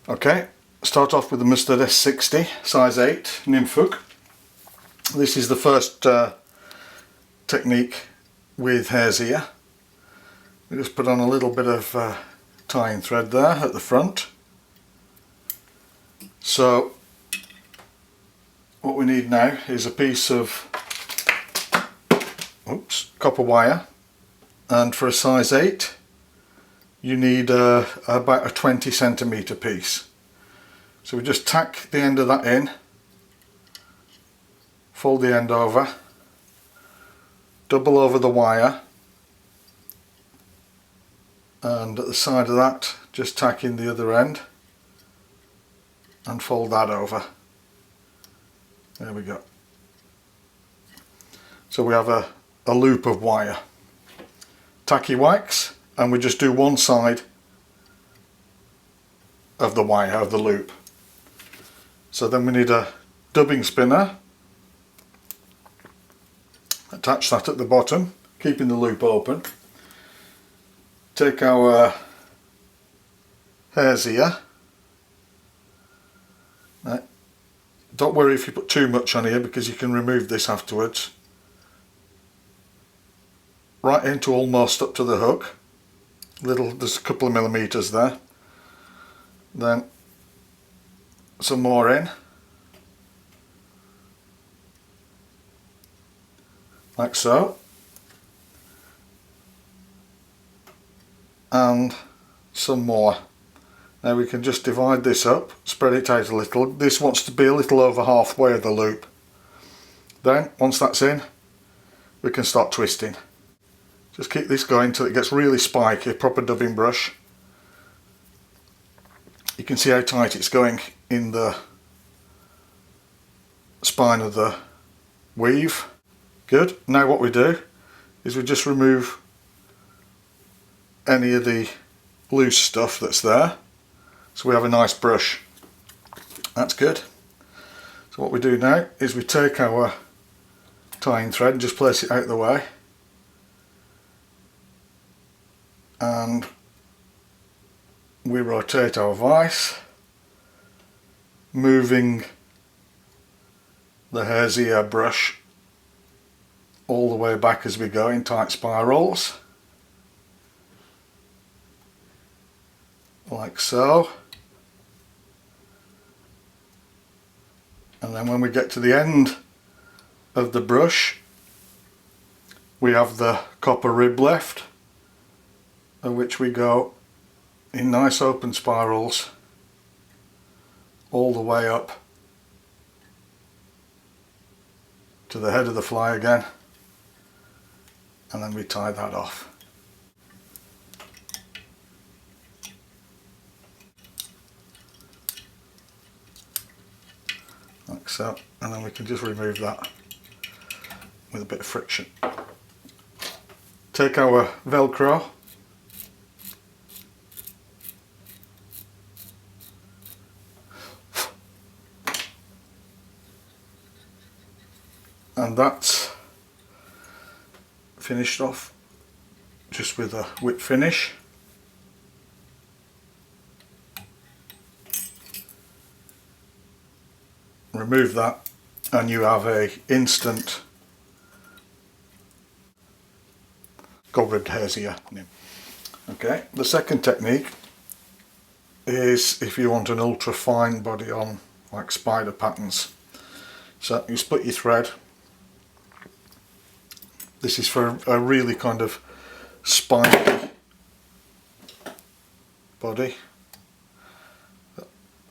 Okay, start off with the Mustard S60 size 8 nymph hook. This is the first technique with hare's ear. We just put on a little bit of tying thread there at the front. So what we need now is a piece of copper wire, and for a size 8 you need about a 20 centimetre piece. So we just tack the end of that in, fold the end over, double over the wire, and at the side of that just tack in the other end and fold that over. There we go. So we have a loop of wire. Tacky wax, and we just do one side of the wire, of the loop. So then we need a dubbing spinner. Attach that at the bottom, keeping the loop open. Take our hare's ear. Don't worry if you put too much on here, because you can remove this afterwards. Right into almost up to the hook. There's a couple of millimeters there. Then some more in, like so, and some more. Now we can just divide this up, spread it out a little. This wants to be a little over halfway of the loop. Then once that's in, we can start twisting. Just keep this going until it gets really spiky, a proper dubbing brush. You can see how tight it's going in the spine of the weave. Good. Now what we do is we just remove any of the loose stuff that's there, so we have a nice brush. That's good. So what we do now is we take our tying thread and just place it out of the way, and we rotate our vise, moving the hare's ear brush all the way back as we go in tight spirals, like so. And then when we get to the end of the brush, we have the copper rib left, of which we go in nice open spirals all the way up to the head of the fly again, and then we tie that off. Like so, and then we can just remove that with a bit of friction. Take our Velcro, and that's finished off just with a whip finish. Remove that and you have a instant gold-ribbed hare's ear. Okay, the second technique is if you want an ultra fine body on, like spider patterns. So you split your thread. This is for a really kind of spiky body.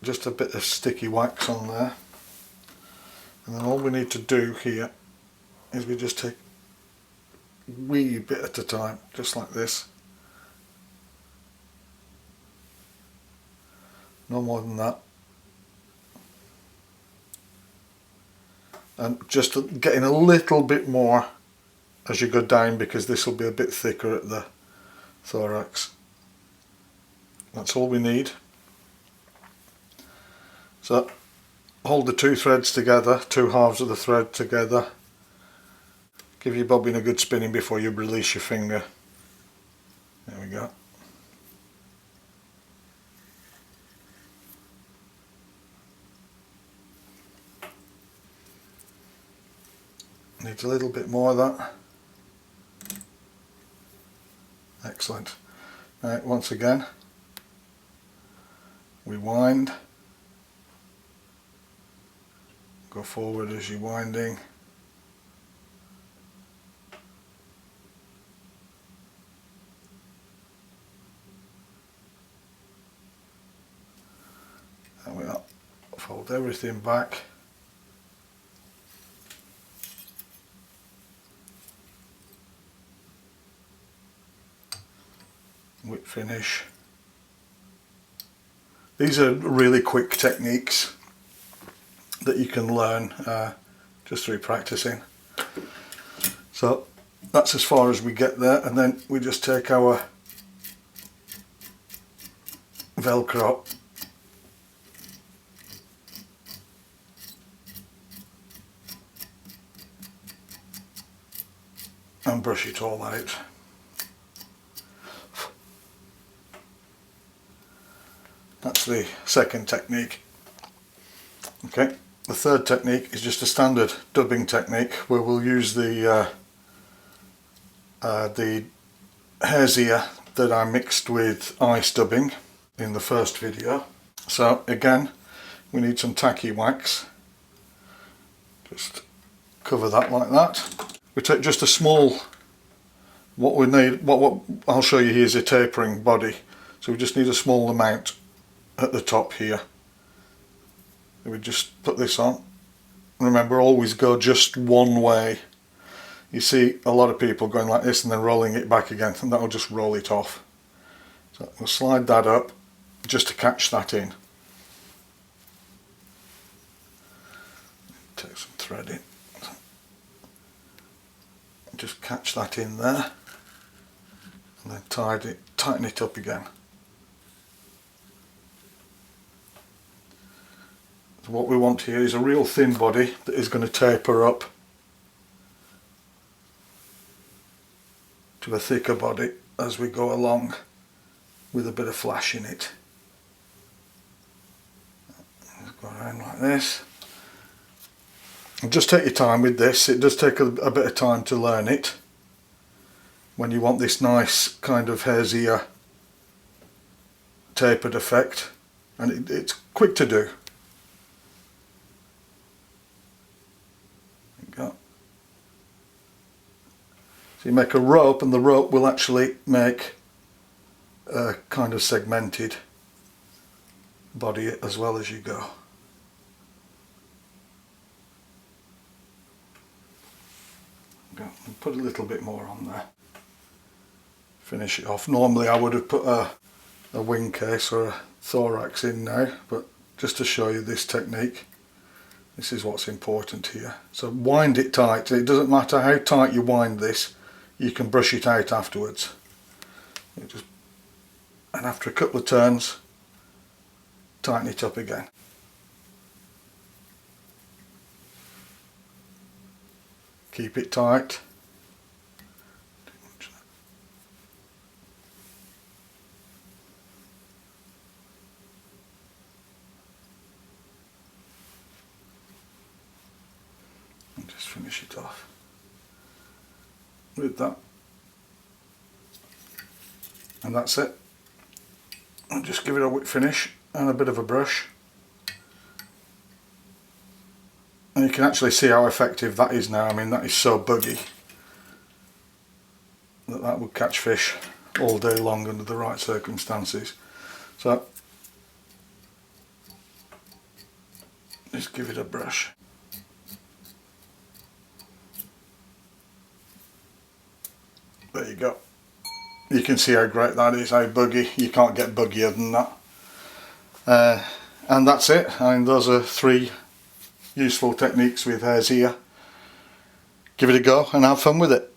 Just a bit of sticky wax on there. And then all we need to do here is we just take a wee bit at a time, just like this. No more than that. And just getting a little bit more as you go down, because this will be a bit thicker at the thorax. That's all we need. So hold the two threads together, two halves of the thread together. Give your bobbin a good spinning before you release your finger. There we go. Needs a little bit more of that. Excellent. Right, once again, we wind. Go forward as you're winding. There we are. Fold everything back. Whip finish. These are really quick techniques that you can learn just through practicing. So that's as far as we get there, and then we just take our Velcro and brush it all out. That's the second technique. Okay, the third technique is just a standard dubbing technique where we'll use the hare's ear that I mixed with ice dubbing in the first video. So again, we need some tacky wax. Just cover that like that. We take just a small, what we need, what I'll show you here is a tapering body. So we just need a small amount at the top here. We just put this on. Remember, always go just one way. You see a lot of people going like this and then rolling it back again, and that'll just roll it off. So we'll slide that up just to catch that in. Take some thread in. Just catch that in there and then tighten it up again. So what we want here is a real thin body that is going to taper up to a thicker body as we go along with a bit of flash in it. Just go around like this. And just take your time with this. It does take a bit of time to learn it when you want this nice kind of hare's ear tapered effect, and it's quick to do. Go. So you make a rope, and the rope will actually make a kind of segmented body as well as you go. Go. Put a little bit more on there. Finish it off. Normally I would have put a wing case or a thorax in now, but just to show you this technique, this is what's important here. So wind it tight. It doesn't matter how tight you wind this, you can brush it out afterwards. And after a couple of turns, tighten it up again. Keep it tight. And just finish it off with that. And that's it. And just give it a whip finish and a bit of a brush. And you can actually see how effective that is now. I mean, that is so buggy that would catch fish all day long under the right circumstances. So just give it a brush. There you go. You can see how great that is, how buggy. You can't get buggier than that. And that's it. I mean, those are 3 useful techniques with hare's ear. Give it a go and have fun with it.